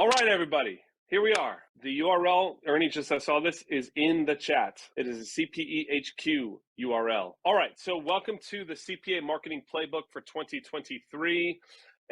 All right, everybody, here we are. The URL, Ernie, just I saw this, is in the chat. It is a CPEHQ URL. All right, so welcome to the CPA Marketing Playbook for 2023.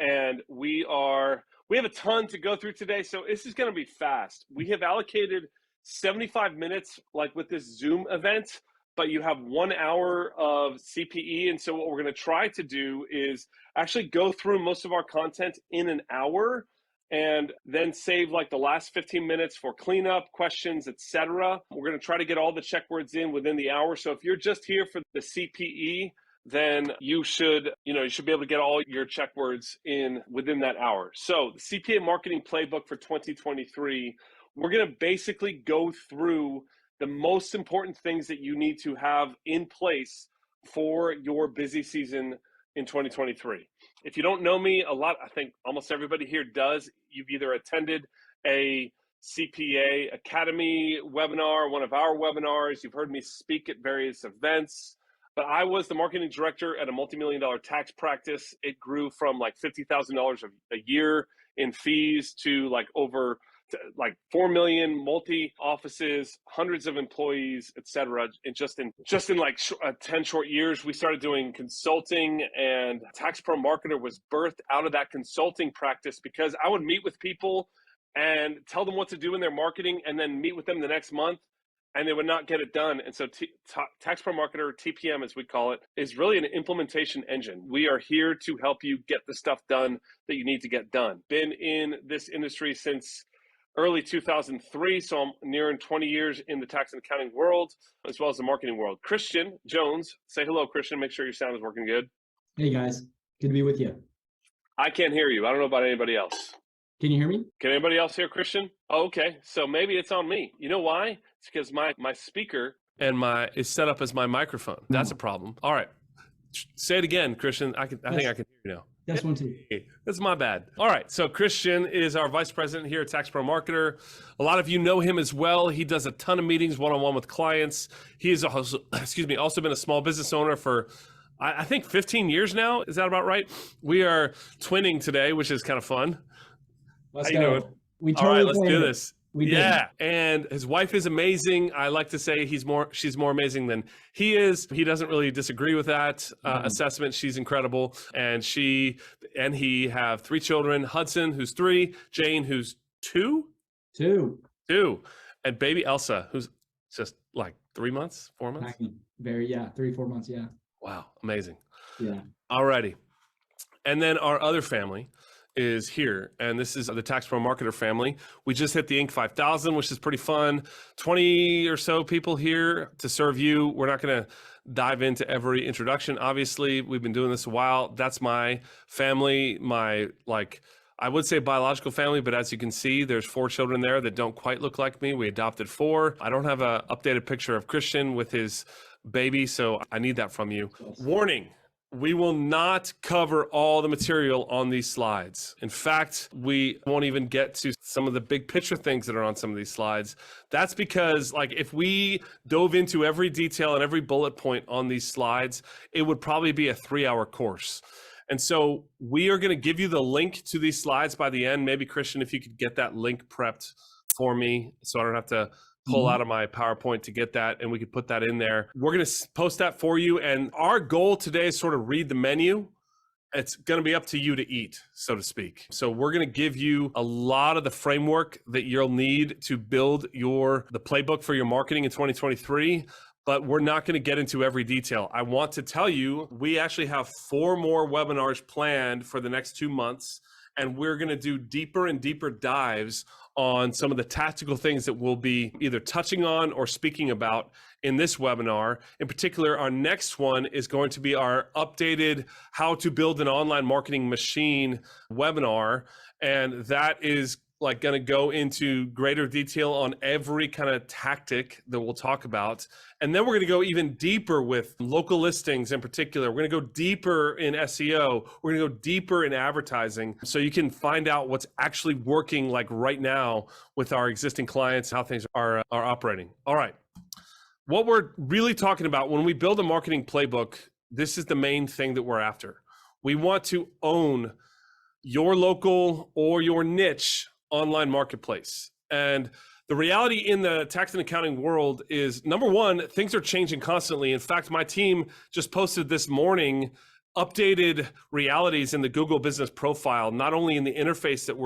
And we have a ton to go through today, so this is going to be fast. We have allocated 75 minutes, like with this Zoom event, but you have 1 hour of CPE. And so what we're going to try to do is actually go through most of our content in an hour, and then save like the last 15 minutes for cleanup, questions, etc. We're going to try to get all the check words in within the hour. So if you're just here for the CPE, then you should be able to get all your check words in within that hour. So the CPA Marketing Playbook for 2023, we're going to basically go through the most important things that you need to have in place for your busy season in 2023. If you don't know me, I think almost everybody here does. You've either attended a CPA Academy webinar, one of our webinars, you've heard me speak at various events, but I was the marketing director at a multi-million-dollar tax practice. It grew from like $50,000 a year in fees to like over like 4 million, multi-offices, hundreds of employees, etc. And just in like 10 short years, we started doing consulting, and Tax Pro Marketer was birthed out of that consulting practice because I would meet with people and tell them what to do in their marketing and then meet with them the next month, and they would not get it done. And so Tax Pro Marketer, TPM as we call it, is really an implementation engine. We are here to help you get the stuff done that you need to get done. Been in this industry since early 2003, so I'm nearing 20 years in the tax and accounting world, as well as the marketing world. Christian Jones, say hello, Christian. Make sure your sound is working good. Hey, guys. Good to be with you. I can't hear you. I don't know about anybody else. Can you hear me? Can anybody else hear Christian? Oh, okay. So maybe it's on me. You know why? It's because my speaker is set up as my microphone. That's a problem. All right. Say it again, Christian. I think I can hear you now. That's one too. That's my bad. All right. So Christian is our vice president here at Tax Pro Marketer. A lot of you know him as well. He does a ton of meetings one-on-one with clients. He is also been a small business owner for, I think, 15 years now. Is that about right? We are twinning today, which is kind of fun. Let's go. All right, let's do this. Yeah, and his wife is amazing. I like to say she's more amazing than he is. He doesn't really disagree with that assessment. She's incredible, and he have 3 children: Hudson, who's 3; Jane, who's 2, and baby Elsa, who's just like 3 months, 4 months. 3-4 months. Yeah. Wow, amazing. Yeah. Alrighty, and then our other family is here, and this is the Tax Pro Marketer family. We just hit the Inc. 5000, which is pretty fun. 20 or so people here to serve you. We're not going to dive into every introduction. Obviously, we've been doing this a while. That's my family, I would say biological family, but as you can see, there's 4 children there that don't quite look like me. We adopted 4. I don't have an updated picture of Christian with his baby, so I need that from you. Warning. We will not cover all the material on these slides. In fact, we won't even get to some of the big picture things that are on some of these slides. That's because if we dove into every detail and every bullet point on these slides, it would probably be a 3-hour course. And so we are going to give you the link to these slides by the end. Maybe Christian, if you could get that link prepped for me so I don't have to pull out of my PowerPoint to get that, and we could put that in there. We're going to post that for you, and our goal today is sort of read the menu. It's going to be up to you to eat, so to speak. So we're going to give you a lot of the framework that you'll need to build the playbook for your marketing in 2023, but we're not going to get into every detail. I want to tell you, we actually have 4 more webinars planned for the next 2 months, and we're going to do deeper and deeper dives on some of the tactical things that we'll be either touching on or speaking about in this webinar. In particular, our next one is going to be our updated How to Build an Online Marketing Machine webinar. And that is going to go into greater detail on every kind of tactic that we'll talk about. And then we're going to go even deeper with local listings in particular. We're going to go deeper in SEO. We're going to go deeper in advertising so you can find out what's actually working right now with our existing clients, how things are operating. All right. What we're really talking about when we build a marketing playbook, this is the main thing that we're after. We want to own your local or your niche online marketplace. And the reality in the tax and accounting world is, number one, things are changing constantly. In fact, my team just posted this morning updated realities in the Google Business Profile, not only in the interface that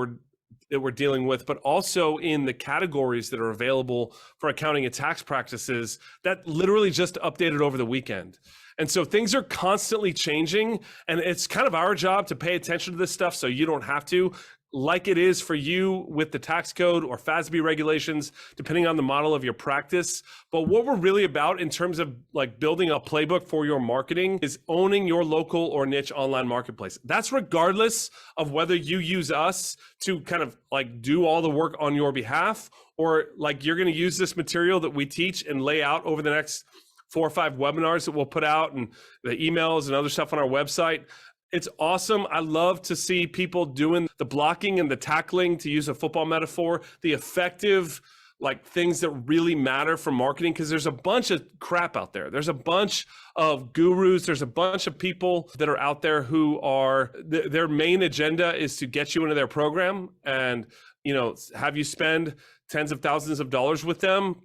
we're dealing with, but also in the categories that are available for accounting and tax practices that literally just updated over the weekend. And so things are constantly changing, and it's kind of our job to pay attention to this stuff so you don't have to, like it is for you with the tax code or FASB regulations, depending on the model of your practice. But what we're really about in terms of like building a playbook for your marketing is owning your local or niche online marketplace. That's regardless of whether you use us to kind of like do all the work on your behalf, or like you're going to use this material that we teach and lay out over the next 4 or 5 webinars that we'll put out, and the emails and other stuff on our website. It's awesome. I love to see people doing the blocking and the tackling, to use a football metaphor, the effective like things that really matter for marketing, because there's a bunch of crap out there. There's a bunch of gurus. There's a bunch of people that are out there who are, their main agenda is to get you into their program and, you know, have you spend tens of thousands of dollars with them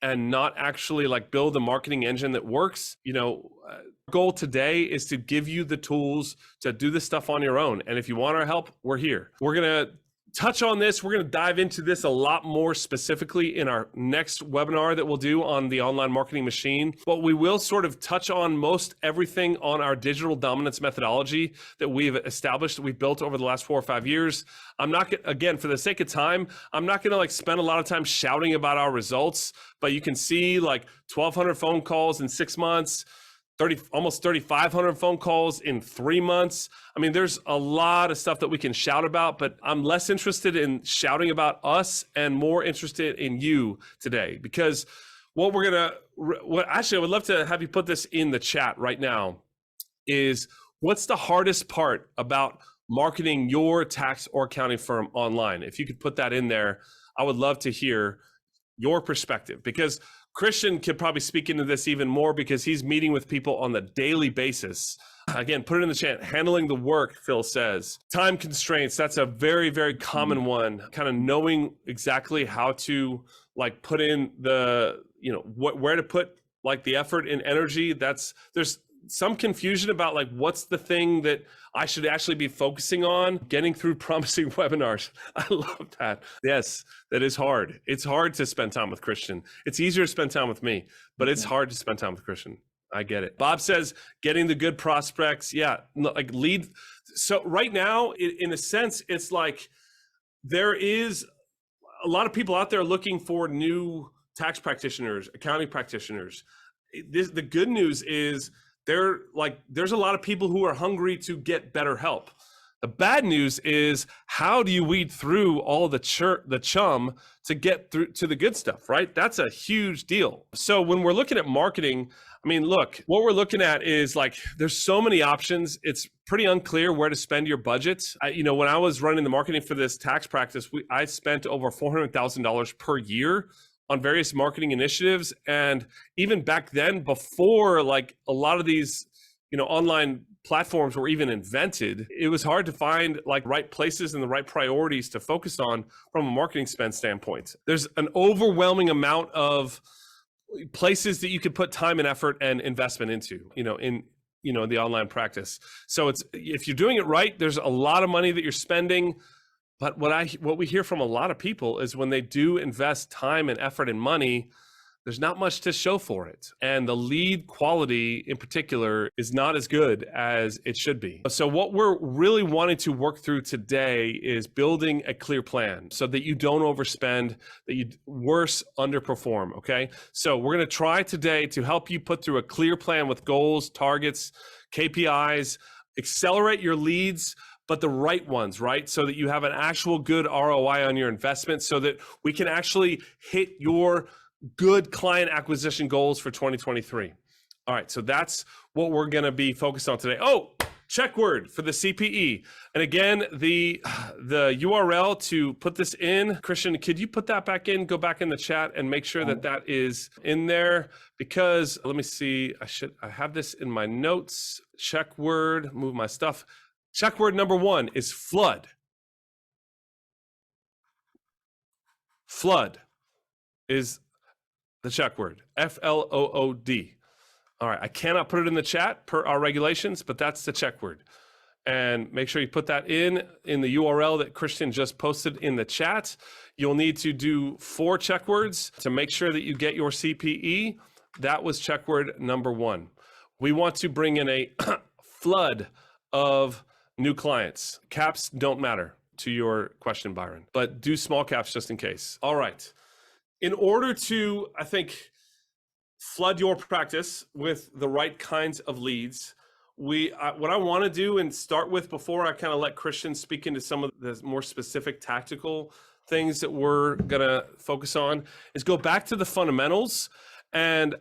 and not actually like build a marketing engine that works. You know, goal today is to give you the tools to do this stuff on your own. And if you want our help, we're here. We're going to touch on this. We're going to dive into this a lot more specifically in our next webinar that we'll do on the online marketing machine. But we will sort of touch on most everything on our digital dominance methodology that we've established, that we've built over the last 4 or 5 years. I'm not, again, for the sake of time, I'm not going to like spend a lot of time shouting about our results, but you can see like 1,200 phone calls in 6 months, almost 3,500 phone calls in 3 months. I mean, there's a lot of stuff that we can shout about, but I'm less interested in shouting about us and more interested in you today, because what we're going to, actually, I would love to have you put this in the chat right now, is what's the hardest part about marketing your tax or accounting firm online? If you could put that in there, I would love to hear your perspective, because Christian could probably speak into this even more because he's meeting with people on the daily basis. Again, put it in the chat. Handling the work, Phil says. Time constraints, that's a very, very common one. Kind of knowing exactly how to like put in the, you know, where to put like the effort and energy. There's some confusion about like, what's the thing that I should actually be focusing on? Getting through promising webinars. I love that. Yes, that is hard. It's hard to spend time with Christian. It's easier to spend time with me, but it's hard to spend time with Christian. I get it. Bob says, getting the good prospects. Yeah, like lead. So right now, in a sense, it's like there is a lot of people out there looking for new tax practitioners, accounting practitioners. The good news is there's a lot of people who are hungry to get better help. The bad news is, how do you weed through all of the chum to get through to the good stuff, right? That's a huge deal. So when we're looking at marketing, I mean, look, what we're looking at is like, there's so many options. It's pretty unclear where to spend your budget. You know, when I was running the marketing for this tax practice, I spent over $400,000 per year on various marketing initiatives. And even back then, before like a lot of these, you know, online platforms were even invented, it was hard to find like right places and the right priorities to focus on from a marketing spend standpoint. There's an overwhelming amount of places that you could put time and effort and investment into, in the online practice. So if you're doing it right, there's a lot of money that you're spending. But what we hear from a lot of people is when they do invest time and effort and money, there's not much to show for it. And the lead quality in particular is not as good as it should be. So what we're really wanting to work through today is building a clear plan so that you don't overspend, that you underperform, okay? So we're gonna try today to help you put through a clear plan with goals, targets, KPIs, accelerate your leads, but the right ones, right? So that you have an actual good ROI on your investment, so that we can actually hit your good client acquisition goals for 2023. All right, so that's what we're gonna be focused on today. Oh, check word for the CPE. And again, the URL to put this in, Christian, could you put that back in, go back in the chat and make sure that that is in there? Because let me see, I have this in my notes. Check word, move my stuff. Check word number 1 is flood. Flood is the check word, FLOOD. All right, I cannot put it in the chat per our regulations, but that's the check word. And make sure you put that in the URL that Christian just posted in the chat. You'll need to do 4 check words to make sure that you get your CPE. That was check word number 1. We want to bring in a flood of new clients. Caps don't matter to your question, Byron, but do small caps just in case. All right. In order to, I think, flood your practice with the right kinds of leads, what I want to do and start with before I kind of let Christian speak into some of the more specific tactical things that we're going to focus on is go back to the fundamentals. And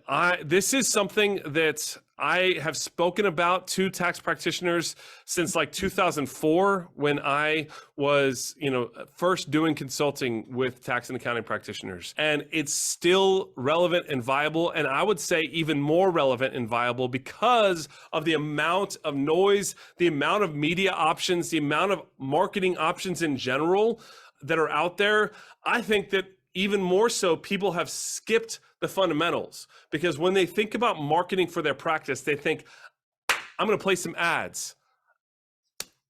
this is something that I have spoken about to tax practitioners since like 2004 when I was, first doing consulting with tax and accounting practitioners. And it's still relevant and viable. And I would say even more relevant and viable because of the amount of noise, the amount of media options, the amount of marketing options in general that are out there. I think that even more so, people have skipped the fundamentals because when they think about marketing for their practice, they think, I'm going to play some ads.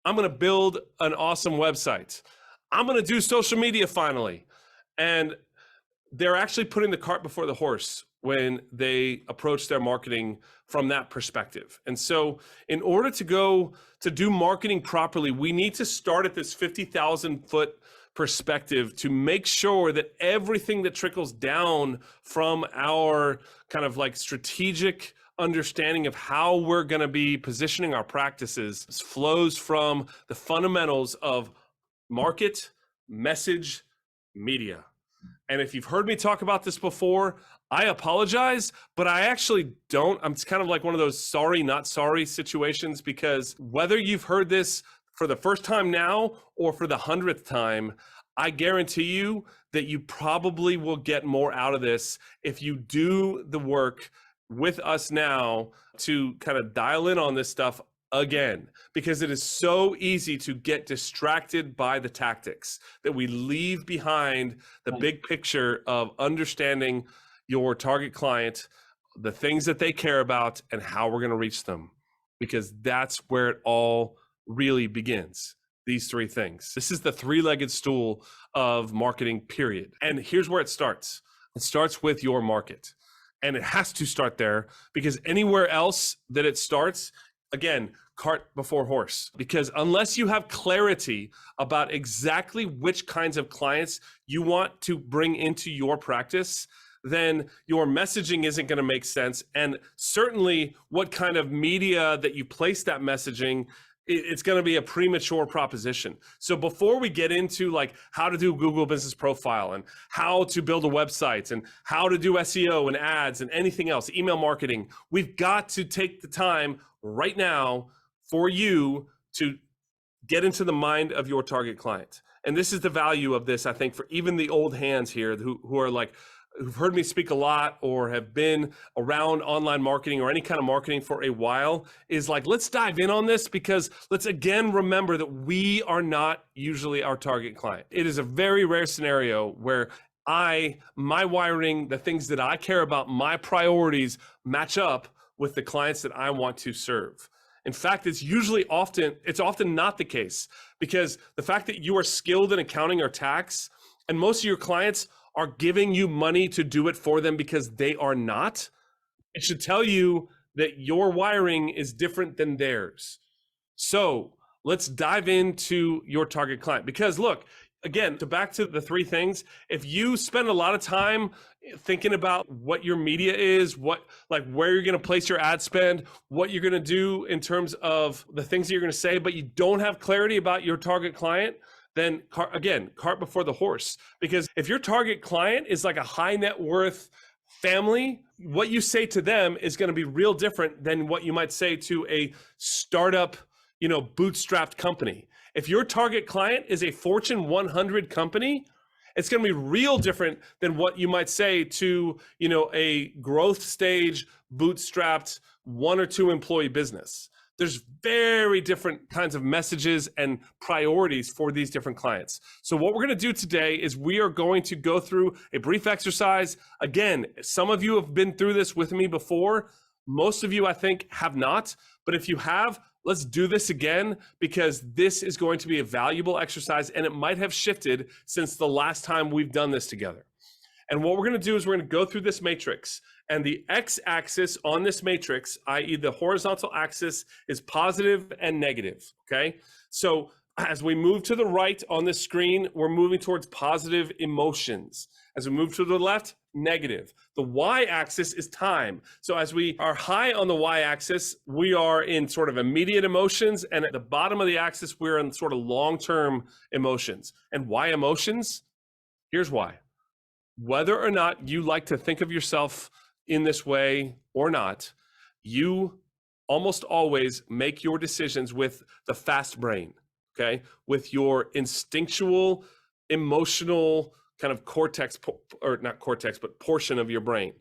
I'm going to build an awesome website. I'm going to do social media finally. And they're actually putting the cart before the horse when they approach their marketing from that perspective. And so in order to go to do marketing properly, we need to start at this 50,000 foot perspective to make sure that everything that trickles down from our kind of like strategic understanding of how we're going to be positioning our practices flows from the fundamentals of market, message, media. And if you've heard me talk about this before, I apologize, but I actually don't. It's kind of like one of those sorry, not sorry situations, because whether you've heard this for the first time now or for the 100th time, I guarantee you that you probably will get more out of this if you do the work with us now to kind of dial in on this stuff again, because it is so easy to get distracted by the tactics that we leave behind the big picture of understanding your target client, the things that they care about, and how we're going to reach them, because that's where it all really begins. These 3 things. This is the 3-legged stool of marketing, period. And here's where it starts. It starts with your market. And it has to start there, because anywhere else that it starts, again, cart before horse. Because unless you have clarity about exactly which kinds of clients you want to bring into your practice, then your messaging isn't going to make sense. And certainly what kind of media that you place that messaging, it's going to be a premature proposition. So before we get into like how to do Google Business Profile and how to build a website and how to do SEO and ads and anything else, email marketing, we've got to take the time right now for you to get into the mind of your target client. And this is the value of this, I think, for even the old hands here who are like, who've heard me speak a lot or have been around online marketing or any kind of marketing for a while, is like, let's dive in on this, because let's again remember that we are not usually our target client. It is a very rare scenario where my wiring, the things that I care about, my priorities match up with the clients that I want to serve. In fact, it's often not the case, because the fact that you are skilled in accounting or tax and most of your clients are giving you money to do it for them because they are not, it should tell you that your wiring is different than theirs. So let's dive into your target client, because look, again, back to the 3 things, if you spend a lot of time thinking about what your media is, where you're going to place your ad spend, what you're going to do in terms of the things that you're going to say, but you don't have clarity about your target client, then cart before the horse. Because if your target client is like a high net worth family, what you say to them is going to be real different than what you might say to a startup, bootstrapped company. If your target client is a Fortune 100 company, it's going to be real different than what you might say to, a growth stage, bootstrapped 1 or 2 employee business. there's very different kinds of messages and priorities for these different clients. So what we're going to do today is we are going to go through a brief exercise. Again, some of you have been through this with me before. Most of you, I think, have not. But if you have, let's do this again, because this is going to be a valuable exercise, and it might have shifted since the last time we've done this together. And what we're going to do is we're going to go through this matrix, and the x-axis on this matrix, i.e. the horizontal axis, is positive and negative, okay? So as we move to the right on the screen, we're moving towards positive emotions. As we move to the left, negative. The y-axis is time. So as we are high on the y-axis, we are in sort of immediate emotions, and at the bottom of the axis, we're in sort of long-term emotions. And why emotions? Here's why. Whether or not you like to think of yourself in this way or not, you almost always make your decisions with the fast brain, okay? With your instinctual, emotional kind of cortex, or not cortex, but portion of your brain,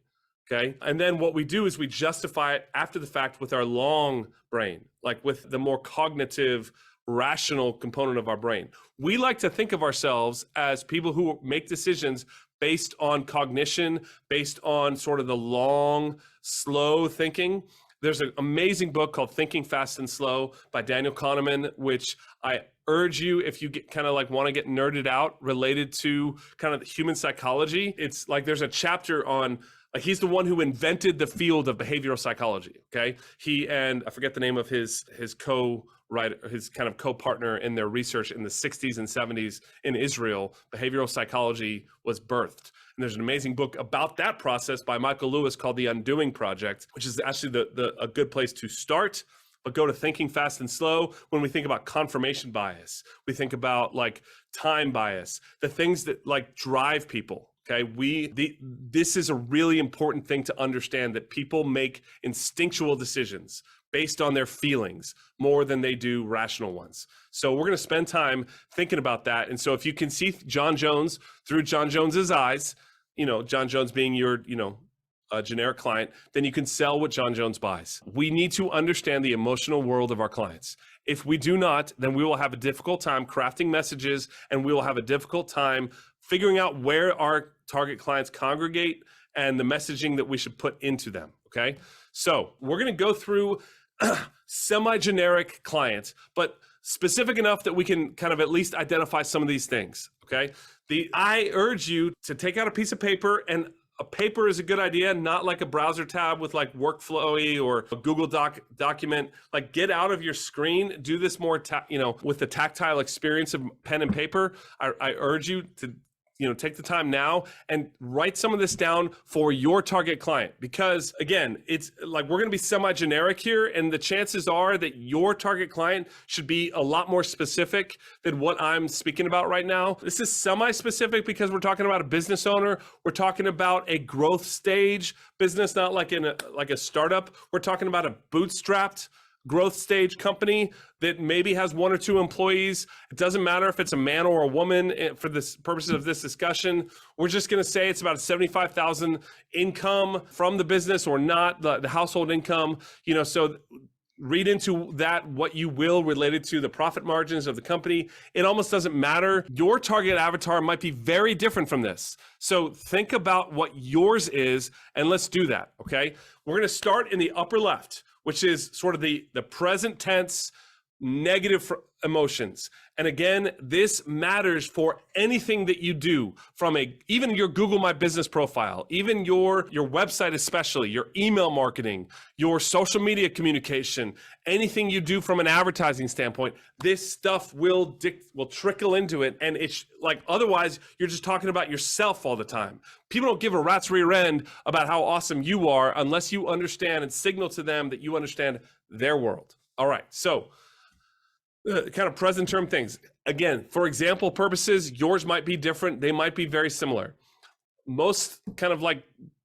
okay? And then what we do is we justify it after the fact with our long brain, like with the more cognitive, rational component of our brain. We like to think of ourselves as people who make decisions based on cognition, based on sort of the long, slow thinking. There's an amazing book called Thinking Fast and Slow by Daniel Kahneman, which I urge you, if you get kind of like want to get nerded out related to kind of human psychology. It's like there's a chapter on, like, he's the one who invented the field of behavioral psychology, okay? He and I forget the name of his co-writer, his kind of co-partner in their research in the 60s and 70s in Israel, behavioral psychology was birthed. And there's an amazing book about that process by Michael Lewis called The Undoing Project, which is actually a good place to start. But go to Thinking Fast and Slow. When we think about confirmation bias, we think about like time bias, the things that like drive people. Okay, this is a really important thing to understand, that people make instinctual decisions based on their feelings more than they do rational ones. So we're going to spend time thinking about that. And so if you can see John Jones through John Jones's eyes, John Jones being your, a generic client, then you can sell what John Jones buys. We need to understand the emotional world of our clients. If we do not, then we will have a difficult time crafting messages, and we will have a difficult time figuring out where our target clients congregate and the messaging that we should put into them, okay? So we're gonna go through semi-generic clients, but specific enough that we can kind of at least identify some of these things, okay? I urge you to take out a piece of paper, and a paper is a good idea, not like a browser tab with like Workflowy or a Google document. Like, get out of your screen, do this more, with the tactile experience of pen and paper. I urge you to, take the time now and write some of this down for your target client, because again, it's like we're going to be semi-generic here, and the chances are that your target client should be a lot more specific than what I'm speaking about right now. This is semi-specific because we're talking about a business owner. We're talking about a growth stage business, not like a startup. We're talking about a bootstrapped growth stage company that maybe has 1 or 2 employees. It doesn't matter if it's a man or a woman for the purposes of this discussion. We're just going to say it's about a $75,000 income from the business or not, the household income, so read into that what you will related to the profit margins of the company. It almost doesn't matter. Your target avatar might be very different from this. So think about what yours is, and let's do that, okay? We're going to start in the upper left, which is sort of the present tense negative emotions. And again, this matters for anything that you do, from even your Google My Business profile, even your website, especially your email marketing, your social media communication, anything you do from an advertising standpoint. This stuff will trickle into it, and it's like, otherwise you're just talking about yourself all the time. People don't give a rat's rear end about how awesome you are unless you understand and signal to them that you understand their world. All right, so kind of present term things. Again, for example purposes, yours might be different. They might be very similar. Most kind of like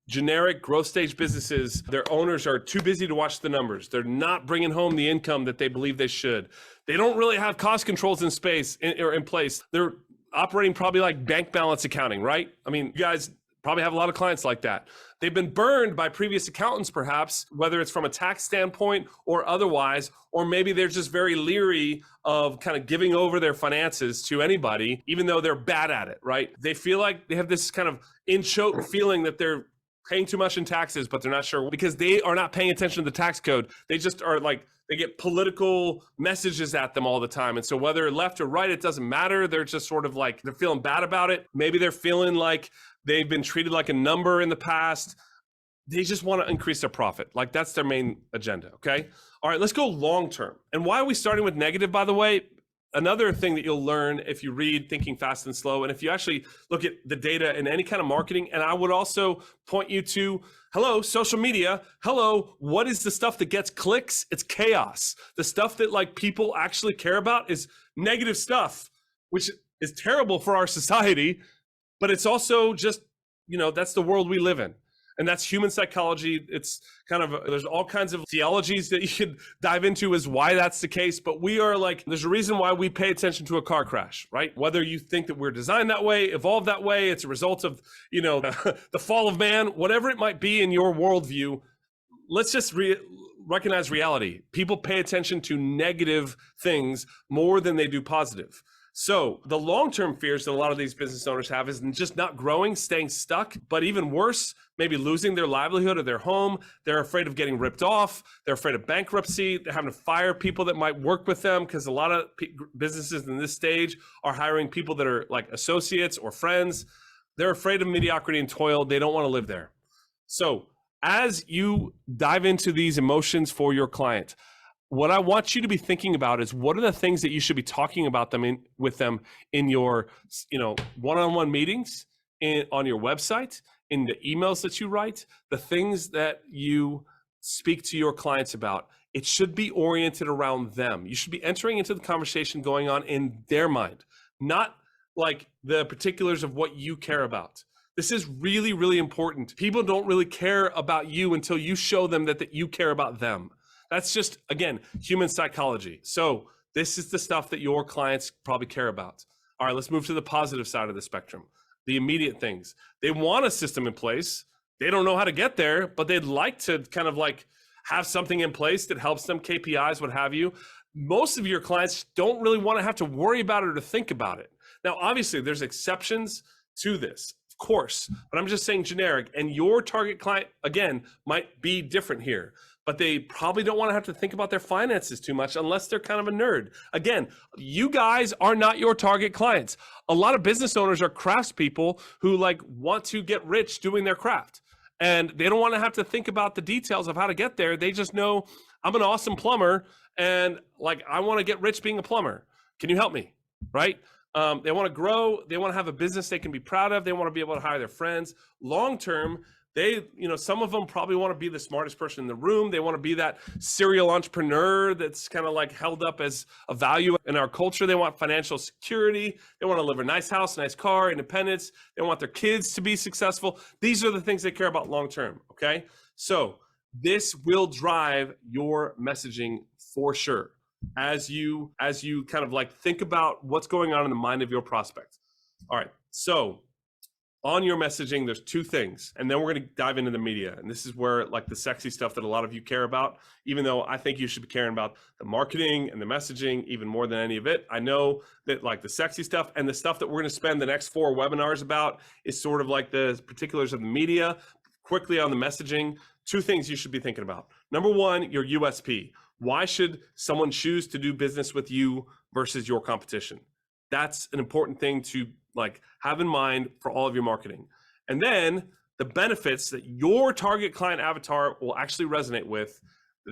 generic growth stage businesses, their owners are too busy to watch the numbers. They're not bringing home the income that they believe they should. They don't really have cost controls in place. They're operating probably like bank balance accounting, right? I mean, you guys Probably have a lot of clients like that. They've been burned by previous accountants, perhaps, whether it's from a tax standpoint or otherwise, or maybe they're just very leery of kind of giving over their finances to anybody, even though they're bad at it, right? They feel like they have this kind of in-choke feeling that they're paying too much in taxes, but they're not sure because they are not paying attention to the tax code. They just are like, they get political messages at them all the time. And so whether left or right, it doesn't matter. They're just sort of like, they're feeling bad about it. Maybe they're feeling like they've been treated like a number in the past. They just want to increase their profit. Like that's their main agenda, okay? All right, let's go long-term. And why are we starting with negative, by the way? Another thing that you'll learn if you read Thinking Fast and Slow, and if you actually look at the data in any kind of marketing, and I would also point you to, hello, social media. Hello, what is the stuff that gets clicks? It's chaos. The stuff that like people actually care about is negative stuff, which is terrible for our society, but it's also just, you know, that's the world we live in. And that's human psychology. It's kind of, there's all kinds of theologies that you could dive into as why that's the case. But we are like, there's a reason why we pay attention to a car crash, right? Whether you think that we're designed that way, evolved that way, it's a result of, you know, the fall of man, whatever it might be in your worldview, let's just recognize reality. People pay attention to negative things more than they do positive. So the long-term fears that a lot of these business owners have is just not growing, staying stuck, but even worse, maybe losing their livelihood or their home. They're afraid of getting ripped off. They're afraid of bankruptcy. They're having to fire people that might work with them because a lot of businesses in this stage are hiring people that are like associates or friends. They're afraid of mediocrity and toil. They don't want to live there. So as you dive into these emotions for your client, what I want you to be thinking about is what are the things that you should be talking about with them in your, you know, one-on-one meetings, on your website, in the emails that you write, the things that you speak to your clients about. It should be oriented around them. You should be entering into the conversation going on in their mind, not like the particulars of what you care about. This is really, really important. People don't really care about you until you show them that you care about them. That's just, again, human psychology. So this is the stuff that your clients probably care about. All right, let's move to the positive side of the spectrum. The immediate things. They want a system in place. They don't know how to get there, but they'd like to kind of like have something in place that helps them, KPIs, what have you. Most of your clients don't really want to have to worry about it or to think about it. Now, obviously, there's exceptions to this, of course, but I'm just saying generic. And your target client, again, might be different here. But they probably don't want to have to think about their finances too much unless they're kind of a nerd. Again, you guys are not your target clients. A lot of business owners are craftspeople who like want to get rich doing their craft. And they don't want to have to think about the details of how to get there. They just know I'm an awesome plumber and like I want to get rich being a plumber. Can you help me? Right? They want to grow. They want to have a business they can be proud of. They want to be able to hire their friends. Long term, they, you know, some of them probably want to be the smartest person in the room. They want to be that serial entrepreneur that's kind of like held up as a value in our culture. They want financial security. They want to live in a nice house, nice car, independence. They want their kids to be successful. These are the things they care about long term, okay? So this will drive your messaging for sure as you kind of like think about what's going on in the mind of your prospect. All right, so on your messaging, there's two things, and then we're going to dive into the media. And this is where like the sexy stuff that a lot of you care about, even though I think you should be caring about the marketing and the messaging even more than any of it. I know that like the sexy stuff and the stuff that we're going to spend the next 4 webinars about is sort of like the particulars of the media. Quickly on the messaging, 2 things you should be thinking about. Number 1, your USP. Why should someone choose to do business with you versus your competition? That's an important thing to like have in mind for all of your marketing. And then the benefits that your target client avatar will actually resonate with,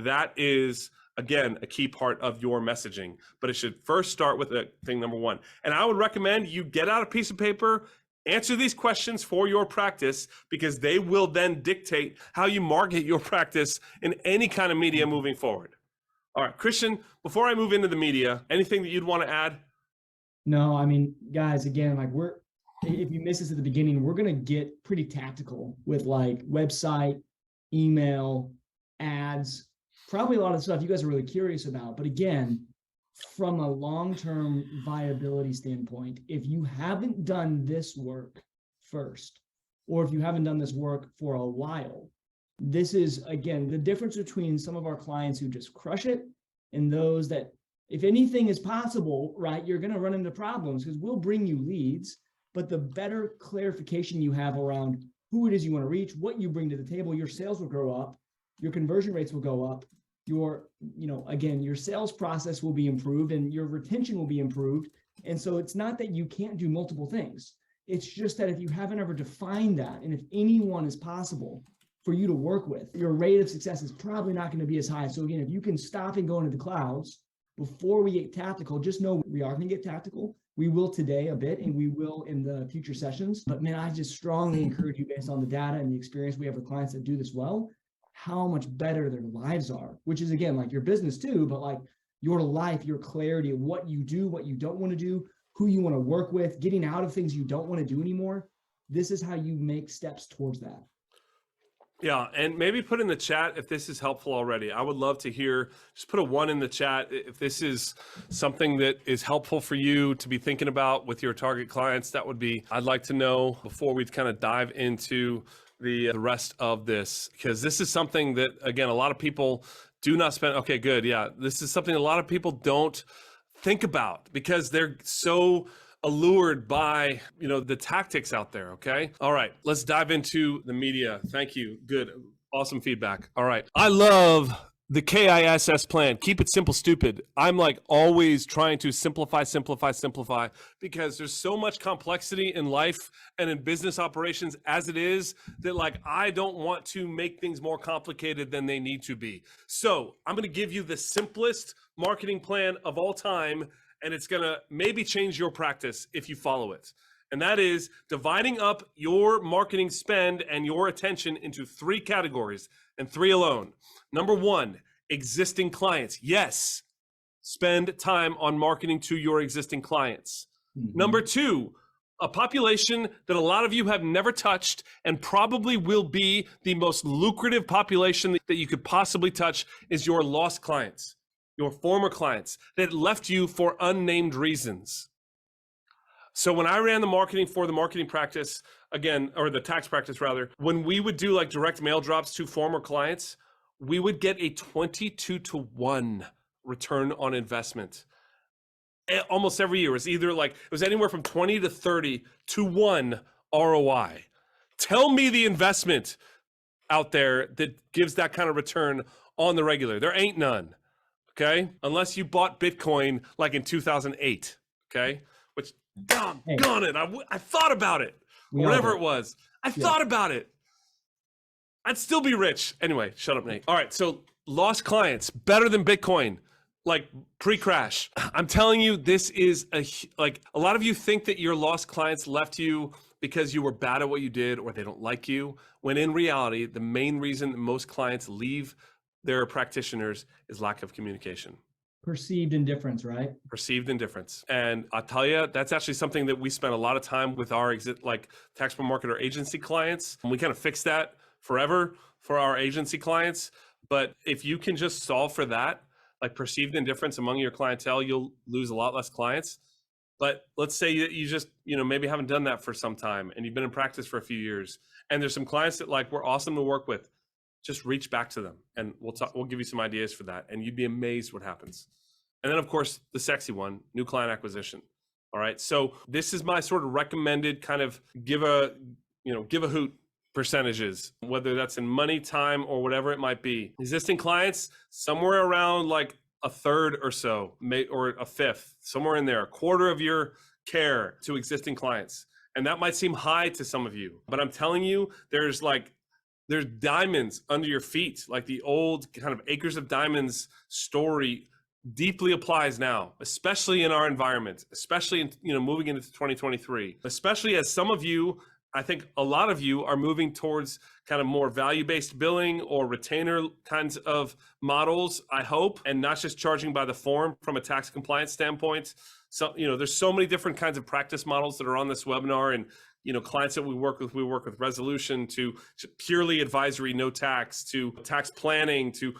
that is, again, a key part of your messaging. But it should first start with thing number 1. And I would recommend you get out a piece of paper, answer these questions for your practice, because they will then dictate how you market your practice in any kind of media moving forward. All right, Christian, before I move into the media, anything that you'd want to add? No, I mean, guys, again, like if you missed this at the beginning, we're going to get pretty tactical with like website, email, ads, probably a lot of stuff you guys are really curious about. But again, from a long-term viability standpoint, if you haven't done this work first, or if you haven't done this work for a while. This is, again, the difference between some of our clients who just crush it and those that, if anything is possible, right, you're going to run into problems because we'll bring you leads, but the better clarification you have around who it is you want to reach, what you bring to the table, your sales will grow up, your conversion rates will go up, your, again, your sales process will be improved and your retention will be improved. And so it's not that you can't do multiple things. It's just that if you haven't ever defined that, and if anyone is possible for you to work with, your rate of success is probably not going to be as high. So again, if you can stop and go into the clouds before we get tactical, just know we are going to get tactical. We will today a bit, and we will in the future sessions. But man, I just strongly encourage you, based on the data and the experience we have with clients that do this well, how much better their lives are, which is, again, like your business too, but like your life, your clarity of what you do, what you don't want to do, who you want to work with, getting out of things you don't want to do anymore. This is how you make steps towards that. Yeah, and maybe put in the chat if this is helpful already. I would love to hear, just put a 1 in the chat if this is something that is helpful for you to be thinking about with your target clients. That would be, I'd like to know before we kind of dive into the rest of this, because this is something that, again, a lot of people do not spend. Okay, good. Yeah, this is something a lot of people don't think about because they're so allured by, the tactics out there. Okay. All right. Let's dive into the media. Thank you. Good. Awesome feedback. All right. I love the KISS plan. Keep it simple, stupid. I'm like always trying to simplify because there's so much complexity in life and in business operations as it is that like, I don't want to make things more complicated than they need to be. So I'm going to give you the simplest marketing plan of all time, and it's going to maybe change your practice if you follow it. And that is dividing up your marketing spend and your attention into 3 categories, and 3 alone. Number 1, existing clients. Yes, spend time on marketing to your existing clients. Mm-hmm. Number 2, a population that a lot of you have never touched and probably will be the most lucrative population that you could possibly touch is your lost clients. Your former clients that left you for unnamed reasons. So when I ran the marketing for the marketing practice, again, or the tax practice rather, when we would do like direct mail drops to former clients, we would get a 22-to-1 return on investment. Almost every year. It was anywhere from 20 to 30 to 1 ROI. Tell me the investment out there that gives that kind of return on the regular. There ain't none. Okay, unless you bought Bitcoin like in 2008, okay, which, gone it. I thought about it, whatever it was. I thought about it. I'd still be rich. Anyway, shut up, Nate. All right, so lost clients, better than Bitcoin, like pre-crash. I'm telling you, this is a lot of you think that your lost clients left you because you were bad at what you did or they don't like you, when in reality, the main reason that most clients leave their practitioners is lack of communication. Perceived indifference, right? Perceived indifference. And I'll tell you, that's actually something that we spent a lot of time with our tax pro marketer agency clients. And we kind of fixed that forever for our agency clients. But if you can just solve for that, like perceived indifference among your clientele, you'll lose a lot less clients. But let's say that you just, maybe haven't done that for some time and you've been in practice for a few years. And there's some clients that were awesome to work with. Just reach back to them and we'll give you some ideas for that. And you'd be amazed what happens. And then of course, the sexy one, new client acquisition. All right. So this is my sort of recommended kind of give a hoot percentages, whether that's in money, time, or whatever it might be. Existing clients, somewhere around like a third or so, or a fifth, somewhere in there, a quarter of your care to existing clients. And that might seem high to some of you, but I'm telling you, there's diamonds under your feet. Like the old kind of acres of diamonds story deeply applies now, especially in our environment, especially in, moving into 2023, especially as some of you, I think a lot of you are moving towards kind of more value-based billing or retainer kinds of models, I hope, and not just charging by the form from a tax compliance standpoint. So, there's so many different kinds of practice models that are on this webinar, and clients that we work with Resolution, to purely advisory, no tax, to tax planning, to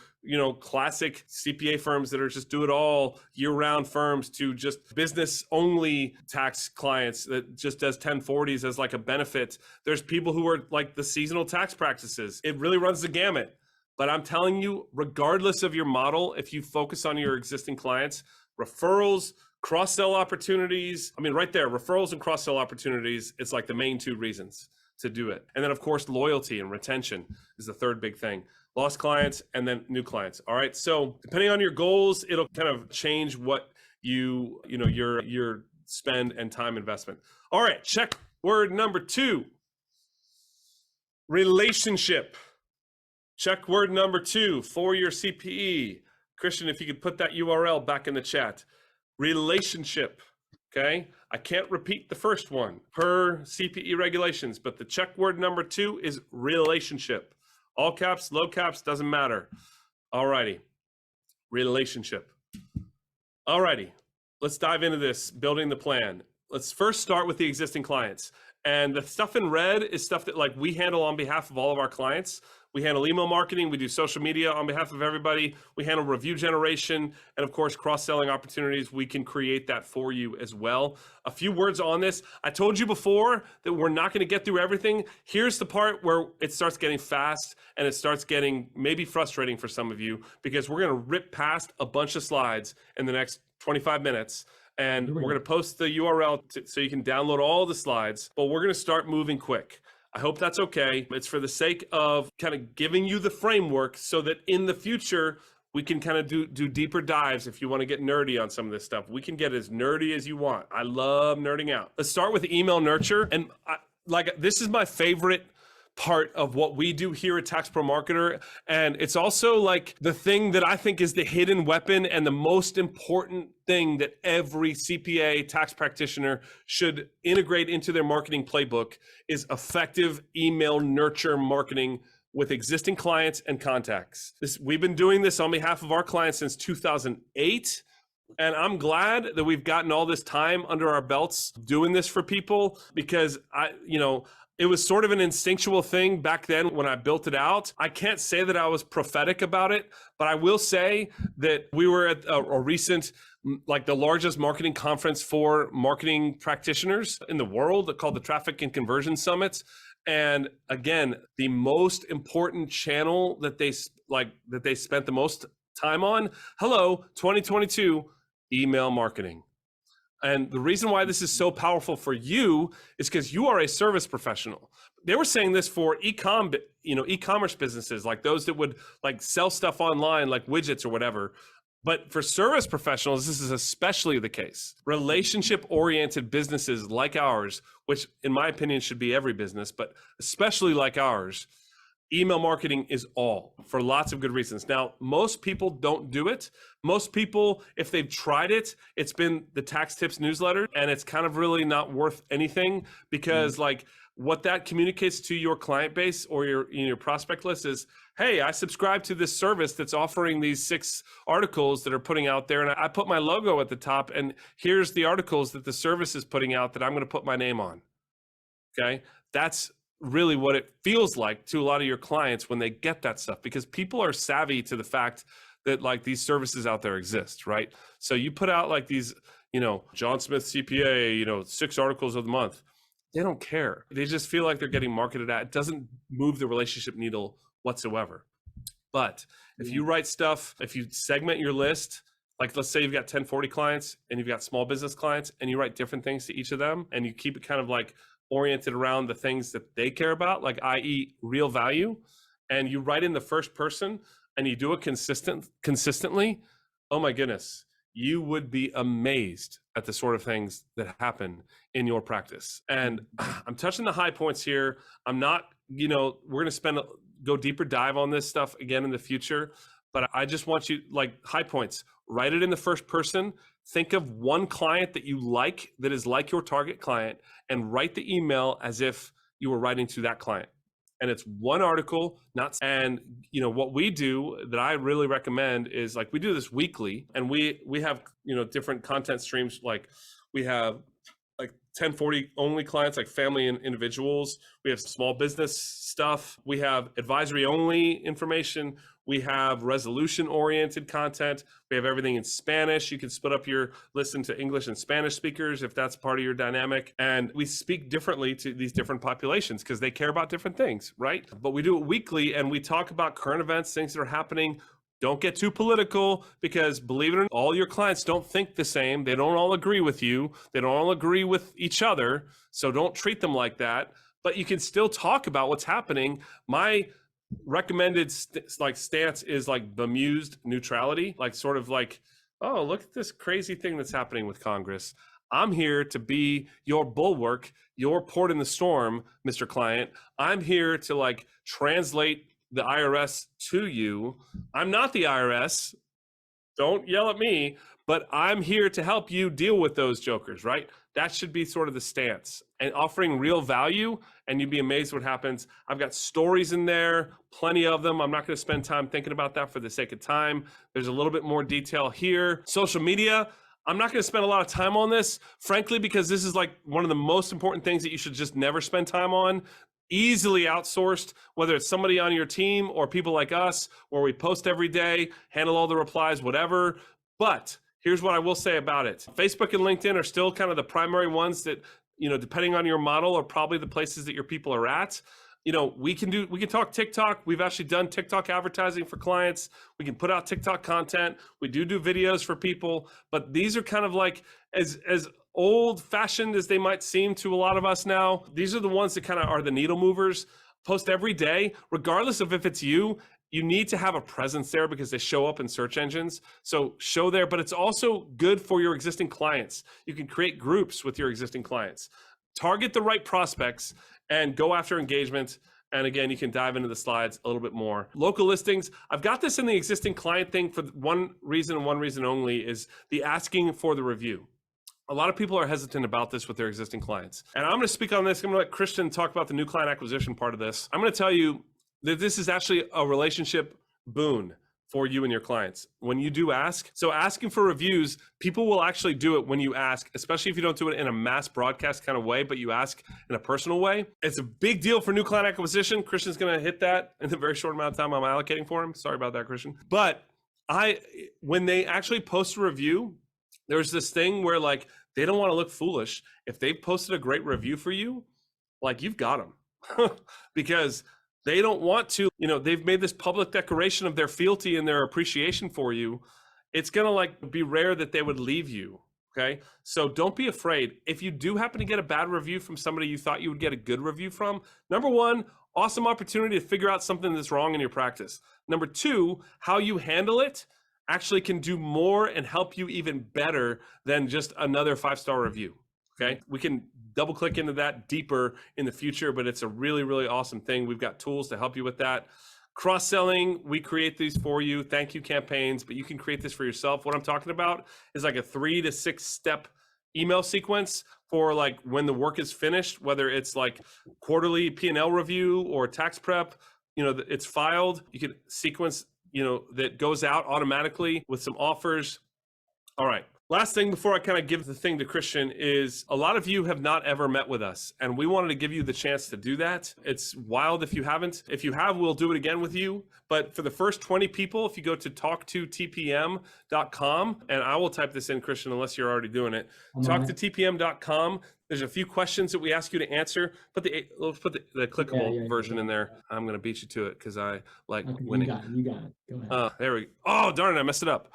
classic CPA firms that are just do it all year-round firms, to just business only tax clients that just does 1040s as like a benefit. There's people who are like the seasonal tax practices. It really runs the gamut. But I'm telling you, regardless of your model, if you focus on your existing clients, referrals, cross-sell opportunities, right there, referrals and cross-sell opportunities, it's like the main two reasons to do it. And then of course, loyalty and retention is the third big thing. Lost clients and then new clients. All right. So depending on your goals, it'll kind of change what your spend and time investment. All right. Check word number 2, relationship. Check word number 2 for your CPE. Christian, if you could put that URL back in the chat. Relationship. Okay. I can't repeat the first one per CPE regulations, but the check word number 2 is relationship. All caps, low caps, doesn't matter. All righty. Relationship. All righty. Let's dive into this, building the plan. Let's first start with the existing clients. And the stuff in red is stuff that like we handle on behalf of all of our clients. We handle email marketing. We do social media on behalf of everybody. We handle review generation and of course, cross-selling opportunities. We can create that for you as well. A few words on this. I told you before that we're not going to get through everything. Here's the part where it starts getting fast and it starts getting maybe frustrating for some of you because we're going to rip past a bunch of slides in the next 25 minutes. And we're going to post the URL so you can download all the slides, but we're going to start moving quick. I hope that's okay. It's for the sake of kind of giving you the framework so that in the future, we can kind of do deeper dives. If you want to get nerdy on some of this stuff, we can get as nerdy as you want. I love nerding out. Let's start with email nurture. And this is my favorite part of what we do here at Tax Pro Marketer. And it's also like the thing that I think is the hidden weapon and the most important thing that every CPA tax practitioner should integrate into their marketing playbook is effective email nurture marketing with existing clients and contacts. We've been doing this on behalf of our clients since 2008. And I'm glad that we've gotten all this time under our belts doing this for people because it was sort of an instinctual thing back then when I built it out. I can't say that I was prophetic about it, but I will say that we were at a recent, like the largest marketing conference for marketing practitioners in the world called the Traffic and Conversion Summit. And again, the most important channel that they spent the most time on, 2022, email marketing. And the reason why this is so powerful for you is because you are a service professional. They were saying this for e-commerce businesses, like those that would like sell stuff online, like widgets or whatever. But for service professionals, this is especially the case. Relationship-oriented businesses like ours, which in my opinion should be every business, but especially like ours, email marketing is all for lots of good reasons. Now, most people don't do it. Most people, if they've tried it, it's been the Tax Tips newsletter, and it's kind of really not worth anything because like what that communicates to your client base or your prospect list is, hey, I subscribe to this service that's offering these 6 articles that are putting out there, and I put my logo at the top, and here's the articles that the service is putting out that I'm going to put my name on. Okay, that's really what it feels like to a lot of your clients when they get that stuff, because people are savvy to the fact that like these services out there exist, right? So you put out like these, John Smith CPA, 6 articles of the month. They don't care. They just feel like they're getting marketed at. It doesn't move the relationship needle whatsoever. But if you write stuff, if you segment your list, like let's say you've got 1040 clients and you've got small business clients and you write different things to each of them and you keep it kind of like oriented around the things that they care about, like i.e. real value, and you write in the first person and you do it consistently, oh my goodness, you would be amazed at the sort of things that happen in your practice. And I'm touching the high points here. I'm not, we're going to go deeper dive on this stuff again in the future, but I just want you, like, high points, write it in the first person. Think of one client that you like, that is like your target client, and write the email as if you were writing to that client. And it's one article, and what we do that I really recommend is, like, we do this weekly, and we have, different content streams. Like we have like 1040 only clients, like family and individuals. We have small business stuff. We have advisory only information. We have resolution oriented content. We have everything in Spanish. You can split up your listen to English and Spanish speakers if that's part of your dynamic. And we speak differently to these different populations because they care about different things, right? But we do it weekly, and we talk about current events, things that are happening. Don't get too political, because believe it or not, all your clients don't think the same. They don't all agree with you. They don't all agree with each other. So don't treat them like that. But you can still talk about what's happening. My recommended stance is like bemused neutrality, like sort of like, oh, look at this crazy thing that's happening with Congress. I'm here to be your bulwark, your port in the storm, Mr. Client. I'm here to like translate the IRS to you. I'm not the IRS. Don't yell at me, but I'm here to help you deal with those jokers, right? That should be sort of the stance, and offering real value, and you'd be amazed what happens. I've got stories in there, plenty of them. I'm not going to spend time thinking about that for the sake of time. There's a little bit more detail here. Social media, I'm not going to spend a lot of time on this, frankly, because this is like one of the most important things that you should just never spend time on. Easily outsourced, whether it's somebody on your team or people like us, where we post every day, handle all the replies, whatever. But here's what I will say about it. Facebook and LinkedIn are still kind of the primary ones that, depending on your model, are probably the places that your people are at. We can talk TikTok. We've actually done TikTok advertising for clients. We can put out TikTok content. We do videos for people, but these are kind of like as old fashioned as they might seem to a lot of us now. These are the ones that kind of are the needle movers. Post every day, regardless of if it's you need to have a presence there because they show up in search engines. So show there, but it's also good for your existing clients. You can create groups with your existing clients. Target the right prospects and go after engagement. And again, you can dive into the slides a little bit more. Local listings, I've got this in the existing client thing for one reason and one reason only, is the asking for the review. A lot of people are hesitant about this with their existing clients. And I'm going to speak on this. I'm going to let Christian talk about the new client acquisition part of this. I'm going to tell you that this is actually a relationship boon for you and your clients when you do ask. So asking for reviews, people will actually do it when you ask, especially if you don't do it in a mass broadcast kind of way, but you ask in a personal way. It's a big deal for new client acquisition. Christian's going to hit that in the very short amount of time I'm allocating for him. Sorry about that, Christian. But when they actually post a review, there's this thing where like, they don't want to look foolish. If they've posted a great review for you, like you've got them because they don't want to, they've made this public declaration of their fealty and their appreciation for you. It's going to like be rare that they would leave you. Okay. So don't be afraid. If you do happen to get a bad review from somebody you thought you would get a good review from, number one, awesome opportunity to figure out something that's wrong in your practice. Number two, how you handle it actually can do more and help you even better than just another 5-star review. Okay. We can double click into that deeper in the future, but it's a really, really awesome thing. We've got tools to help you with that. Cross-selling, we create these for you. Thank you campaigns, but you can create this for yourself. What I'm talking about is like a 3 to 6 step email sequence for like when the work is finished, whether it's like quarterly P&L review or tax prep, it's filed. You can sequence that goes out automatically with some offers. All right. Last thing before I kind of give the thing to Christian is a lot of you have not ever met with us, and we wanted to give you the chance to do that. It's wild if you haven't. If you have, we'll do it again with you. But for the first 20 people, if you go to talktotpm.com, and I will type this in, Christian, unless you're already doing it. Talktotpm.com. There's a few questions that we ask you to answer. Let's put the clickable version in there. I'm going to beat you to it because I like winning. You got it. Go ahead. There we go. Oh, darn it. I messed it up.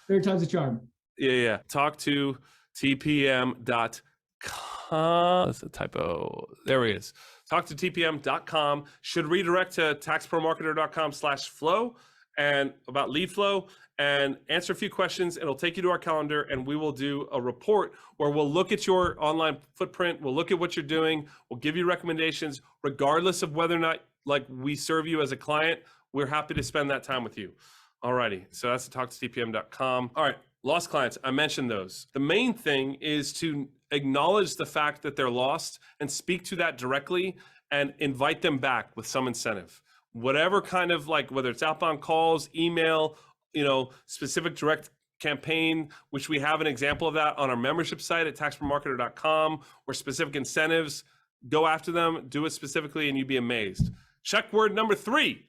Third time's a charm. Yeah. Talktotpm.com. That's a typo. There it is. Talktotpm.com should redirect to taxpromarketer.com/flow and about lead flow and answer a few questions. It'll take you to our calendar, and we will do a report where we'll look at your online footprint. We'll look at what you're doing. We'll give you recommendations, regardless of whether or not like we serve you as a client. We're happy to spend that time with you. Alrighty. So that's talktotpm.com. All right. Lost clients, I mentioned those. The main thing is to acknowledge the fact that they're lost and speak to that directly and invite them back with some incentive. Whatever kind of like, whether it's outbound calls, email, specific direct campaign, which we have an example of that on our membership site at taxpromarketer.com, or specific incentives. Go after them, do it specifically, and you'd be amazed. Check word number 3.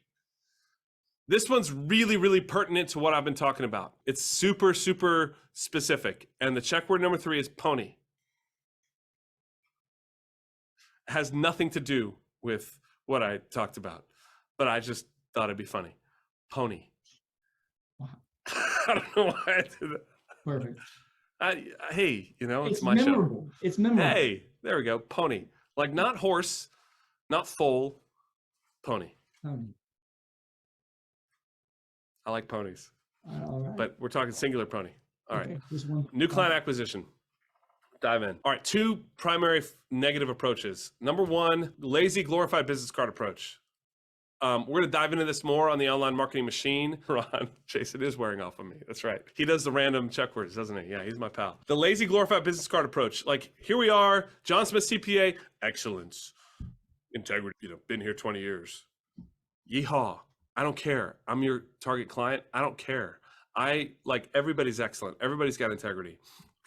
This one's really, really pertinent to what I've been talking about. It's super, super specific. And the check word number 3 is pony. It has nothing to do with what I talked about, but I just thought it'd be funny. Pony. Wow. I don't know why I did that. Perfect. Hey, you know, it's my memorable. show. It's memorable. Hey, there we go. Pony. Like not horse, not foal, pony. Pony. I like ponies. All right. But we're talking singular pony. All right. Just one. New client acquisition. Dive in. All right. 2 primary negative approaches. Number 1, lazy glorified business card approach. We're going to dive into this more on the online marketing machine. Ron, Jason is wearing off on me. That's right. He does the random check words, doesn't he? Yeah, he's my pal. The lazy glorified business card approach. Like, here we are, John Smith CPA, excellence, integrity, been here 20 years. Yeehaw. I don't care. I'm your target client. I don't care. Everybody's excellent. Everybody's got integrity.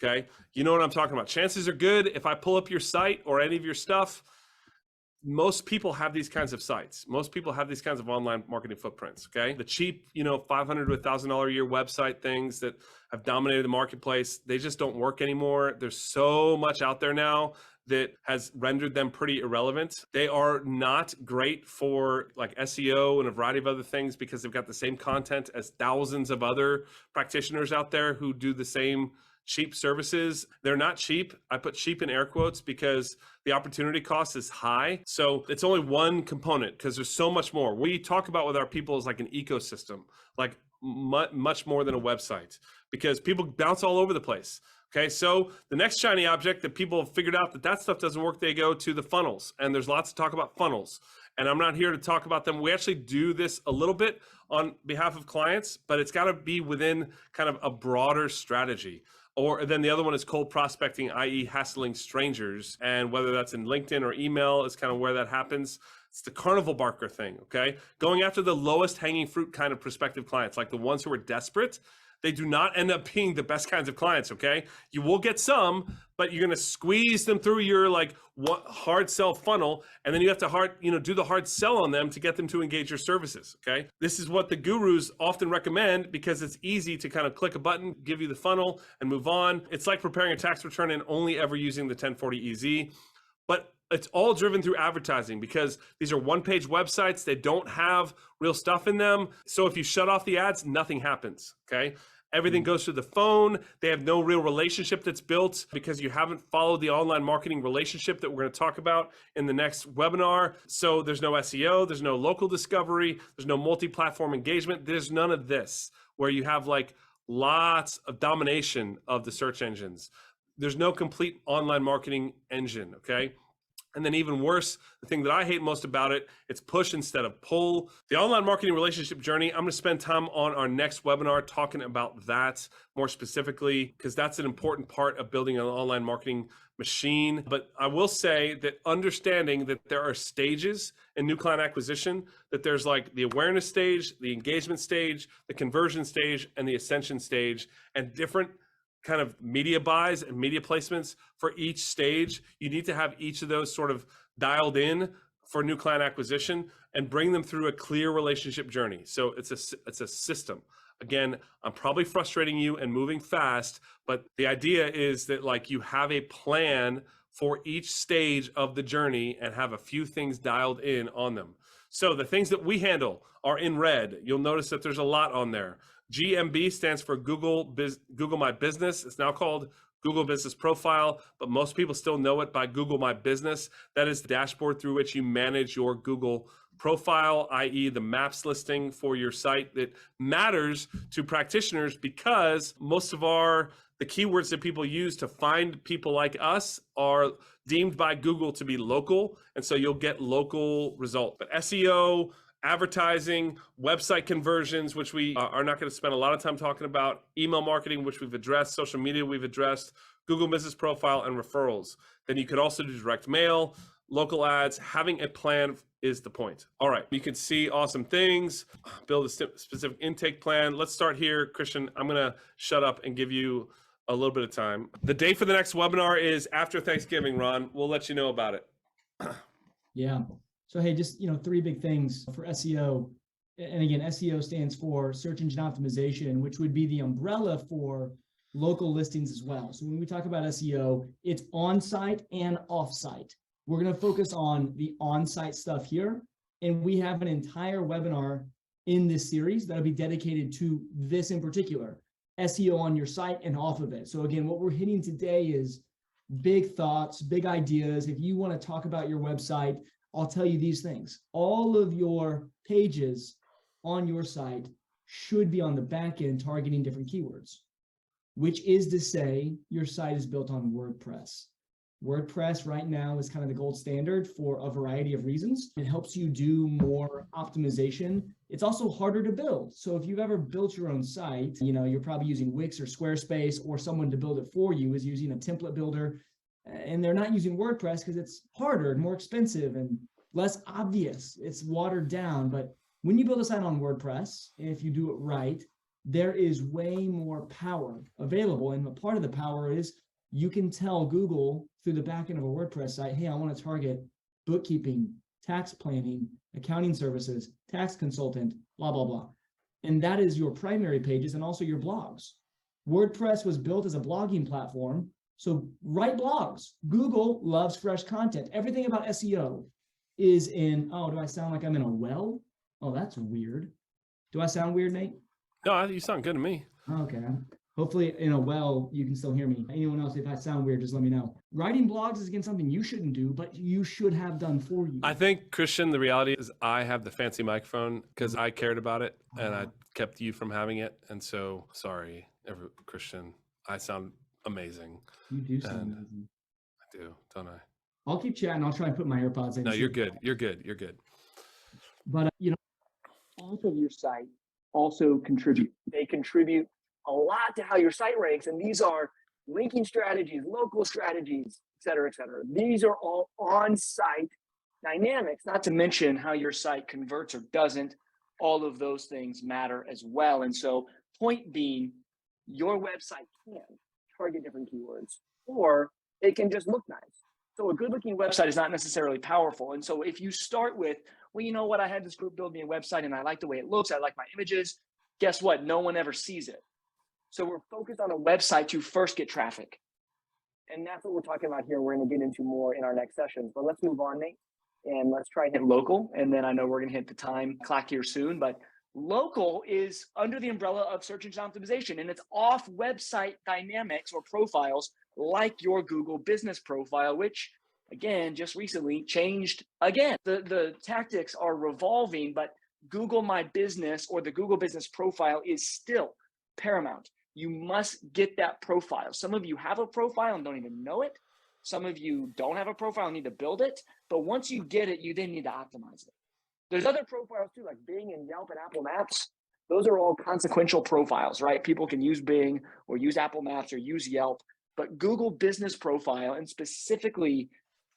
Okay. You know what I'm talking about. Chances are good if I pull up your site or any of your stuff, most people have these kinds of sites. Most people have these kinds of online marketing footprints. Okay. The cheap, $500 to $1,000 a year website things that have dominated the marketplace, they just don't work anymore. There's so much out there now that has rendered them pretty irrelevant. They are not great for like SEO and a variety of other things because they've got the same content as thousands of other practitioners out there who do the same cheap services. They're not cheap. I put cheap in air quotes because the opportunity cost is high. So it's only one component because there's so much more. We talk about with our people is like an ecosystem, like much more than a website, because people bounce all over the place. Okay, so the next shiny object that people have figured out that stuff doesn't work, they go to the funnels. And there's lots to talk about funnels. And I'm not here to talk about them. We actually do this a little bit on behalf of clients, but it's got to be within kind of a broader strategy. Or then the other one is cold prospecting, i.e. hassling strangers. And whether that's in LinkedIn or email is kind of where that happens. It's the carnival barker thing, okay? Going after the lowest hanging fruit kind of prospective clients, like the ones who are desperate. They do not end up being the best kinds of clients, okay? You will get some, but you're gonna squeeze them through your hard sell funnel, and then you have to do the hard sell on them to get them to engage your services, okay? This is what the gurus often recommend because it's easy to kind of click a button, give you the funnel, and move on. It's like preparing a tax return and only ever using the 1040EZ. But it's all driven through advertising because these are one-page websites. They don't have real stuff in them. So if you shut off the ads, nothing happens, okay? Everything goes through the phone. They have no real relationship that's built because you haven't followed the online marketing relationship that we're going to talk about in the next webinar. So there's no SEO, there's no local discovery, there's no multi-platform engagement. There's none of this where you have lots of domination of the search engines. There's no complete online marketing engine, okay? And then even worse, the thing that I hate most about it, it's push instead of pull. The online marketing relationship journey, I'm going to spend time on our next webinar talking about that more specifically, because that's an important part of building an online marketing machine. But I will say that understanding that there are stages in new client acquisition, that there's the awareness stage, the engagement stage, the conversion stage, and the ascension stage, and different kind of media buys and media placements for each stage. You need to have each of those sort of dialed in for new client acquisition and bring them through a clear relationship journey. So it's a system. Again, I'm probably frustrating you and moving fast, but the idea is that you have a plan for each stage of the journey and have a few things dialed in on them. So the things that we handle are in red. You'll notice that there's a lot on there. GMB stands for Google My Business. It's now called Google Business Profile, but most people still know it by Google My Business. That is the dashboard through which you manage your Google profile, i.e. the maps listing for your site that matters to practitioners because most of the keywords that people use to find people like us are deemed by Google to be local. And so you'll get local results. But SEO, advertising, website conversions, which we are not going to spend a lot of time talking about, email marketing, which we've addressed, social media we've addressed, Google Business Profile, and referrals. Then you could also do direct mail, local ads, having a plan is the point. All right, you can see awesome things, build a specific intake plan. Let's start here. Christian, I'm gonna shut up and give you a little bit of time. The date for the next webinar is after Thanksgiving, Ron. We'll let you know about it. Yeah. So, hey, just, 3 big things for SEO. And again, SEO stands for search engine optimization, which would be the umbrella for local listings as well. So when we talk about SEO, it's on-site and off-site. We're going to focus on the on-site stuff here. And we have an entire webinar in this series that'll be dedicated to this in particular, SEO on your site and off of it. So again, what we're hitting today is big thoughts, big ideas. If you want to talk about your website, I'll tell you these things. All of your pages on your site should be on the back end targeting different keywords, which is to say your site is built on WordPress. WordPress right now is kind of the gold standard for a variety of reasons. It helps you do more optimization. It's also harder to build. So if you've ever built your own site, you're probably using Wix or Squarespace, or someone to build it for you is using a template builder, and they're not using WordPress because it's harder and more expensive and less obvious. It's watered down. But when you build a site on WordPress, if you do it right, there is way more power available. And a part of the power is you can tell Google through the back end of a WordPress site, hey, I want to target bookkeeping, tax planning, accounting services, tax consultant, blah, blah, blah. And that is your primary pages and also your blogs. WordPress was built as a blogging platform. So write blogs. Google loves fresh content. Everything about SEO is in, oh, do I sound like I'm in a well? Oh, that's weird. Do I sound weird, Nate? No, you sound good to me. Okay. Hopefully in a well, you can still hear me. Anyone else, if I sound weird, just let me know. Writing blogs is, again, something you shouldn't do, but you should have done for you. I think, Christian, the reality is I have the fancy microphone because I cared about it and I kept you from having it. And so, sorry, Christian, I sound amazing. You do sound amazing. I do, don't I? I'll keep chatting. I'll try and put my AirPods in. No, you're good. You're good. You're good. But, off of your site also contribute. They contribute a lot to how your site ranks. And these are linking strategies, local strategies, et cetera, et cetera. These are all on-site dynamics, not to mention how your site converts or doesn't. All of those things matter as well. And so, point being, your website can target different keywords, or it can just look nice. So a good looking website is not necessarily powerful. And so if you start with, well, you know what, I had this group build me a website and I like the way it looks, I like my images, guess what? No one ever sees it. So we're focused on a website to first get traffic. And that's what we're talking about here. We're going to get into more in our next sessions. But let's move on, Nate, and let's try and hit local. And then I know we're going to hit the time clock here soon, but local is under the umbrella of search engine optimization, and it's off website dynamics or profiles like your Google business profile, which again, just recently changed again. The tactics are revolving, but Google My Business or the Google business profile is still paramount. You must get that profile. Some of you have a profile and don't even know it. Some of you don't have a profile and need to build it. But once you get it, you then need to optimize it. There's other profiles too, like Bing and Yelp and Apple Maps. Those are all consequential profiles, right? People can use Bing or use Apple Maps or use Yelp, but Google business profile, and specifically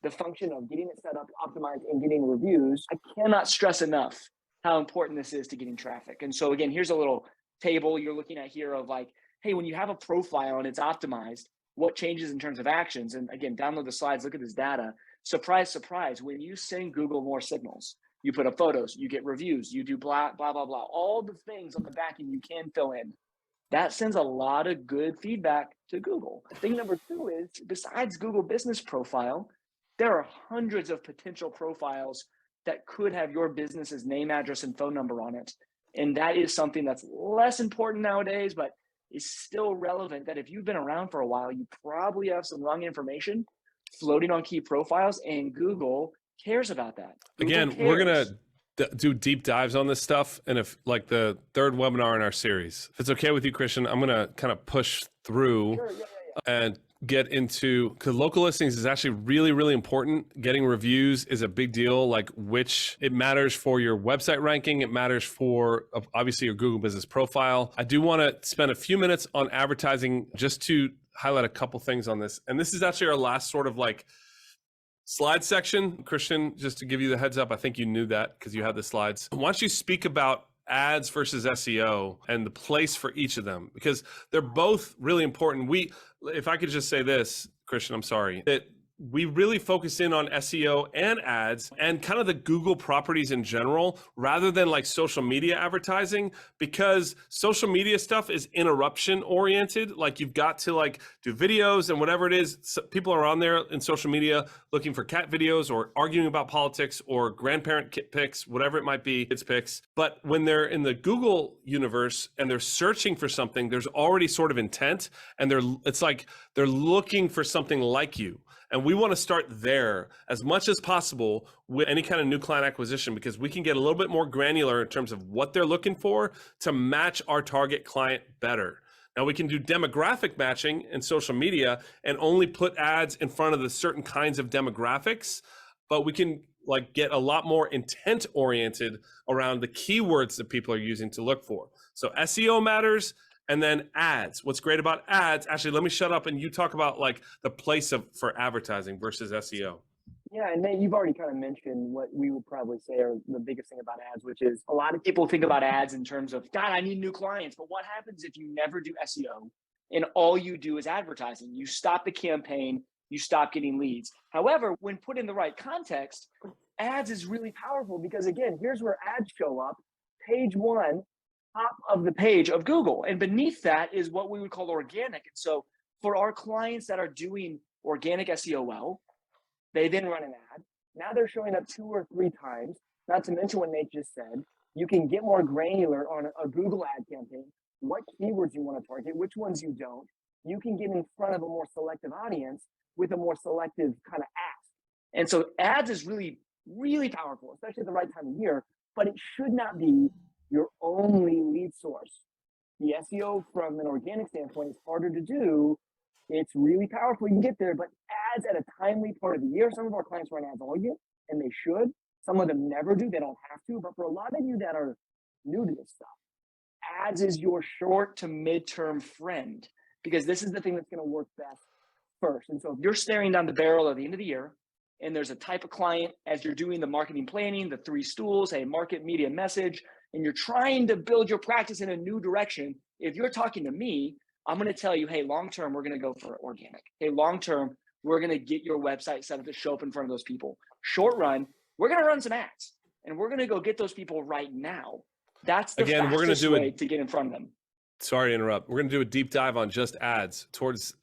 the function of getting it set up, optimized, and getting reviews, I cannot stress enough how important this is to getting traffic. And so again, here's a little table you're looking at here of like, hey, when you have a profile and it's optimized, what changes in terms of actions? And again, download the slides, look at this data. Surprise, surprise, when you send Google more signals, you put up photos, you get reviews, you do blah, blah, blah, blah, all the things on the back end you can fill in. That sends a lot of good feedback to Google. Thing number 2 is, besides Google business profile, there are hundreds of potential profiles that could have your business's name, address, and phone number on it. And that is something that's less important nowadays, but is still relevant, that if you've been around for a while, you probably have some wrong information floating on key profiles, and Google cares about that. Again, we're going to do deep dives on this stuff. And if like the 3rd webinar in our series, if it's okay with you, Christian, I'm going to kind of push through and get into, because local listings is actually really, really important. Getting reviews is a big deal, like it matters for your website ranking. It matters for obviously your Google business profile. I do want to spend a few minutes on advertising just to highlight a couple things on this. And this is actually our last sort of like Slide section, Christian, just to give you the heads up, I think you knew that because you had the slides. Why don't you speak about ads versus SEO and the place for each of them? Because they're both really important. If I could just say this, Christian, I'm sorry, that we really focus in on SEO and ads and kind of the Google properties in general, rather than like social media advertising, because social media stuff is interruption oriented. Like you've got to like do videos and whatever it is. So people are on there in social media looking for cat videos or arguing about politics or grandparent kit pics, whatever it might be, kids pics. But when they're in the Google universe and they're searching for something, there's already sort of intent, and it's like they're looking for something like you. And we want to start there as much as possible with any kind of new client acquisition, because we can get a little bit more granular in terms of what they're looking for to match our target client better. Now we can do demographic matching in social media and only put ads in front of the certain kinds of demographics, but we can like get a lot more intent oriented around the keywords that people are using to look for. So SEO matters. And then ads. What's great about ads, actually, let me shut up and you talk about like the place for advertising versus SEO. Yeah, and Nate, you've already kind of mentioned what we would probably say are the biggest thing about ads, which is a lot of people think about ads in terms of, God, I need new clients. But what happens if you never do SEO and all you do is advertising? You stop the campaign, you stop getting leads. However, when put in the right context, ads is really powerful because, again, here's where ads show up. Page 1, top of the page of Google. And beneath that is what we would call organic. And so for our clients that are doing organic SEO well, they then run an ad. Now they're showing up 2 or 3 times, not to mention what Nate just said. You can get more granular on a Google ad campaign, what keywords you want to target, which ones you don't. You can get in front of a more selective audience with a more selective kind of ask. And so ads is really, really powerful, especially at the right time of year, but it should not be your only lead source. The SEO from an organic standpoint is harder to do. It's really powerful. You can get there, but ads at a timely part of the year. Some of our clients run ads all year, and they should. Some of them never do. They don't have to. But for a lot of you that are new to this stuff, ads is your short to midterm friend, because this is the thing that's going to work best first. And so if you're staring down the barrel at the end of the year, and there's a type of client as you're doing the marketing planning, the 3 stools, hey, market, media, message, and you're trying to build your practice in a new direction, if you're talking to me, I'm going to tell you, hey, long-term, we're going to go for organic. Hey, long-term, we're going to get your website set up to show up in front of those people. Short run, we're going to run some ads, and we're going to go get those people right now. That's the fastest way to get in front of them. Sorry to interrupt. We're going to do a deep dive on just ads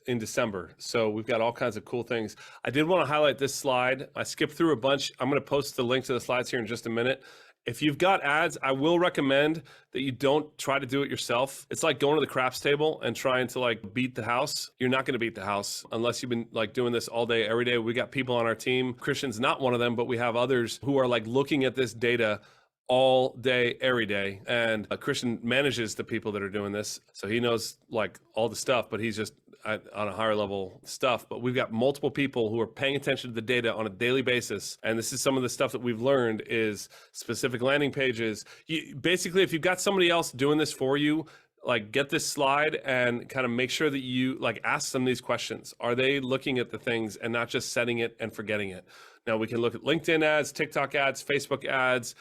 in December. So we've got all kinds of cool things. I did want to highlight this slide. I skipped through a bunch. I'm going to post the link to the slides here in just a minute. If you've got ads, I will recommend that you don't try to do it yourself. It's like going to the craps table and trying to like beat the house. You're not going to beat the house unless you've been like doing this all day, every day. We got people on our team. Christian's not one of them, but we have others who are like looking at this data all day, every day. And Christian manages the people that are doing this. So he knows like all the stuff, but he's just on a higher level stuff. But we've got multiple people who are paying attention to the data on a daily basis. And this is some of the stuff that we've learned is specific landing pages. Basically, if you've got somebody else doing this for you, like get this slide and kind of make sure that you like ask them these questions. Are they looking at the things and not just setting it and forgetting it? Now we can look at LinkedIn ads, TikTok ads, Facebook ads,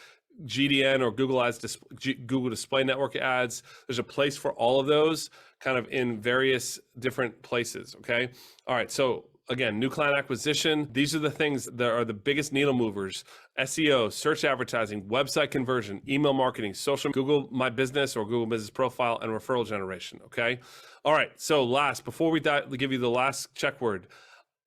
GDN or Google Display Network ads. There's a place for all of those kind of in various different places, okay? All right, so again, new client acquisition. These are the things that are the biggest needle movers: SEO, search advertising, website conversion, email marketing, social, Google My Business or Google Business Profile, and referral generation, okay? All right, so before we give you the last check word,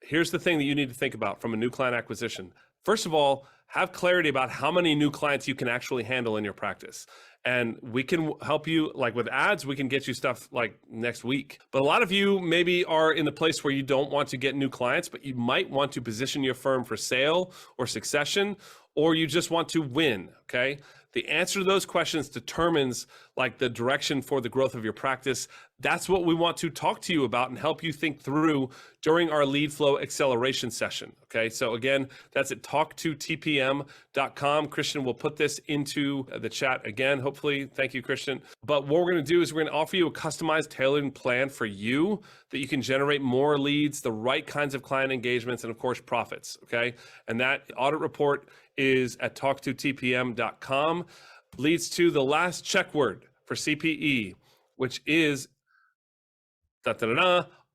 here's the thing that you need to think about from a new client acquisition. First of all, have clarity about how many new clients you can actually handle in your practice. And we can help you, like with ads, we can get you stuff like next week. But a lot of you maybe are in the place where you don't want to get new clients, but you might want to position your firm for sale or succession, or you just want to win, okay? The answer to those questions determines like the direction for the growth of your practice. That's what we want to talk to you about and help you think through during our lead flow acceleration session. Okay. So again, that's at talktotpm.com. Christian will put this into the chat again, hopefully. Thank you, Christian. But what we're going to do is we're going to offer you a customized tailored plan for you that you can generate more leads, the right kinds of client engagements, and of course, profits. Okay. And that audit report is at talktotpm.com. Leads to the last check word for CPE, which is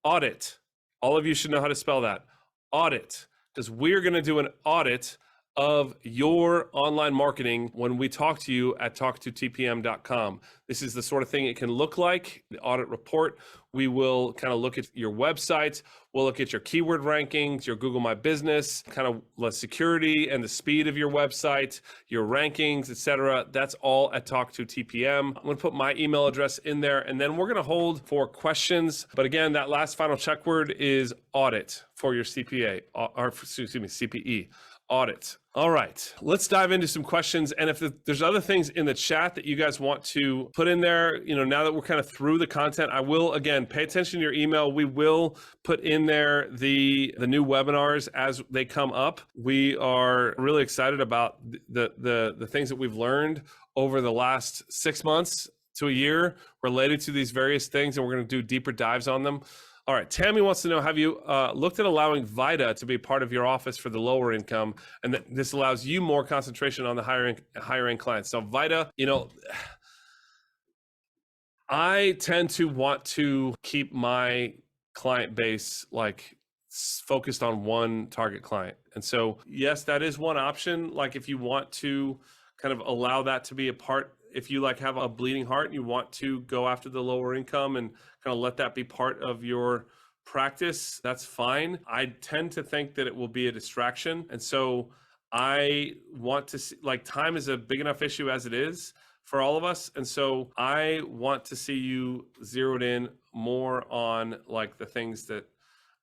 audit. All of you should know how to spell that. Audit, because we're going to do an audit of your online marketing when we talk to you at talktotpm.com. This is the sort of thing it can look like, the audit report. We will kind of look at your website. We'll look at your keyword rankings, your Google My Business, kind of the security and the speed of your website, your rankings, etc. That's all at talktotpm. I'm going to put my email address in there, and then we're going to hold for questions. But again, that last final check word is audit for your CPA, or excuse me, CPE. Audit. All right, let's dive into some questions. And if there's other things in the chat that you guys want to put in there, now that we're kind of through the content, I will, again, pay attention to your email. We will put in there the new webinars as they come up. We are really excited about the things that we've learned over the last 6 months to a year related to these various things, and we're going to do deeper dives on them. All right, Tammy wants to know, have you looked at allowing VITA to be part of your office for the lower income, and that this allows you more concentration on the higher end clients? So VITA, I tend to want to keep my client base focused on one target client. And so, yes, that is one option. Like if you want to kind of allow that to be a part, if you have a bleeding heart and you want to go after the lower income and kind of let that be part of your practice, that's fine. I tend to think that it will be a distraction. And so I want to see, time is a big enough issue as it is for all of us. And so I want to see you zeroed in more on the things that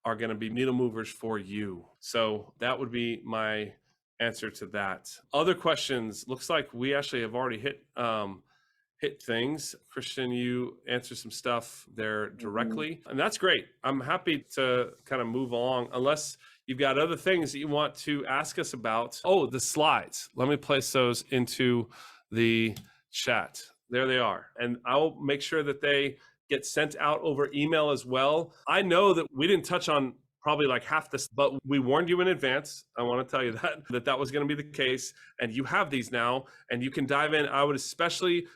are going to be needle movers for you. So that would be my answer to that. Other questions? Looks like we actually have already hit things. Christian, you answer some stuff there directly, and that's great. I'm happy to kind of move along unless you've got other things that you want to ask us about. Oh, the slides. Let me place those into the chat. There they are. And I'll make sure that they get sent out over email as well. I know that we didn't touch on probably half this, but we warned you in advance. I want to tell you that was going to be the case, and you have these now, and you can dive in. I would especially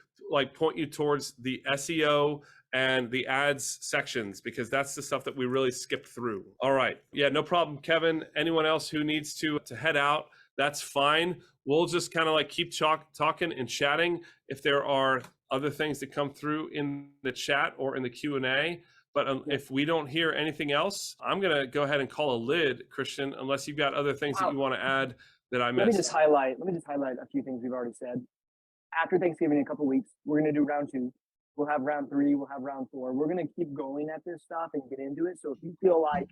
point you towards the SEO and the ads sections, because that's the stuff that we really skipped through. All right. Yeah, no problem, Kevin. Anyone else who needs to head out, that's fine. We'll just kind of keep talking and chatting if there are other things that come through in the chat or in the Q&A. But if we don't hear anything else, I'm going to go ahead and call a lid, Christian, unless you've got other things that you want to add that I missed. Let me just highlight a few things we've already said. After Thanksgiving, in a couple of weeks, we're going to do round 2. We'll have round 3. We'll have round 4. We're going to keep going at this stuff and get into it. So if you feel like,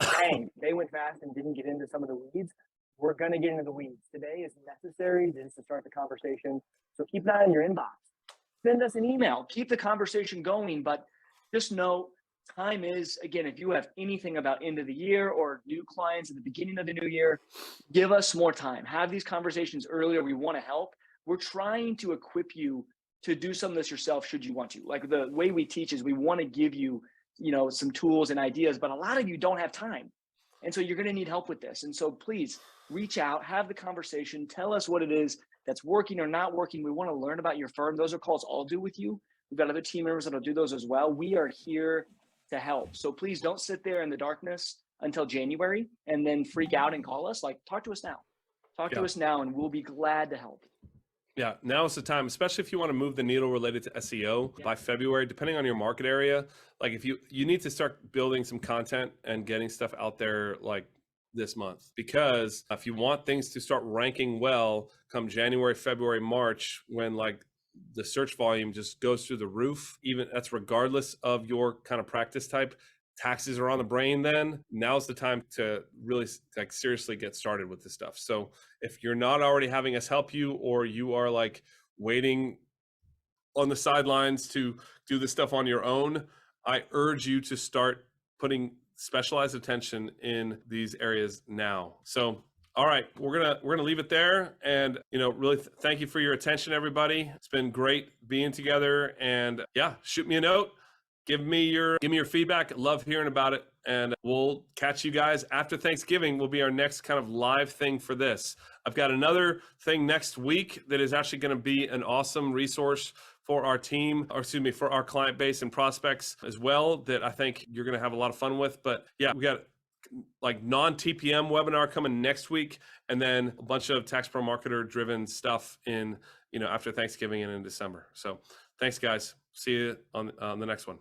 dang, they went fast and didn't get into some of the weeds, we're going to get into the weeds. Today is necessary just to start the conversation. So keep an eye on your inbox. Send us an email. Keep the conversation going. But just know, time is, again, if you have anything about end of the year or new clients at the beginning of the new year, give us more time. Have these conversations earlier. We want to help. We're trying to equip you to do some of this yourself should you want to. The way we teach is we want to give you, some tools and ideas, but a lot of you don't have time. And so you're going to need help with this. And so please reach out, have the conversation, tell us what it is that's working or not working. We want to learn about your firm. Those are calls I'll do with you. We've got other team members that'll do those as well. We are here to help. So please don't sit there in the darkness until January and then freak out and call us. Talk to us now. Talk to us now, and we'll be glad to help. Yeah, now is the time, especially if you want to move the needle related to SEO by February, depending on your market area. If you need to start building some content and getting stuff out there this month, because if you want things to start ranking well come January, February, March, when the search volume just goes through the roof, even that's regardless of your kind of practice type, taxes are on the brain, then now's the time to really seriously get started with this stuff. So if you're not already having us help you, or you are waiting on the sidelines to do this stuff on your own, I urge you to start putting specialized attention in these areas now. So, all right, we're gonna leave it there, and really thank you for your attention, everybody. It's been great being together, and yeah, shoot me a note, give me your feedback. Love hearing about it, and we'll catch you guys after Thanksgiving. Will be our next kind of live thing for this. I've got another thing next week that is actually going to be an awesome resource for our team, or excuse me, for our client base and prospects as well, that I think you're going to have a lot of fun with. But yeah, we got like non-TPM webinar coming next week, and then a bunch of tax pro marketer driven stuff in, after Thanksgiving and in December. So thanks guys. See you on the next one.